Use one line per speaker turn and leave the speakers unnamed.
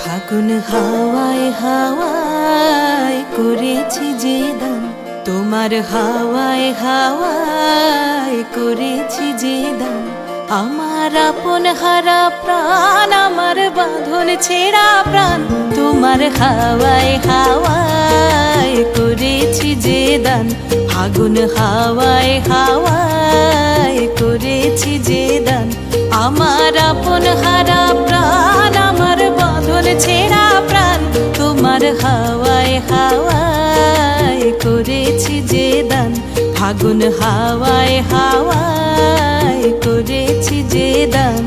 ফাগুন হাওয়ায় হাওয়ায় করেছি যে দান, তোমার হাওয়ায় হাওয়ায় করেছি যে দান। আমার আপন হারা প্রাণ, আমার বাঁধন ছেঁড়া প্রাণ, তোমার হাওয়ায় হাওয়ায় করেছি যে দান। ফাগুন হাওয়ায় হাওয়ায় করেছি যে দান। আমার আপন হারা প্রাণ, আমার বাঁধন ছেঁড়া প্রাণ, তোমার হাওয়ায় হাওয়ায় করেছি যে দান। ফাগুন হাওয়ায় হাওয়ায় করেছি যে দান।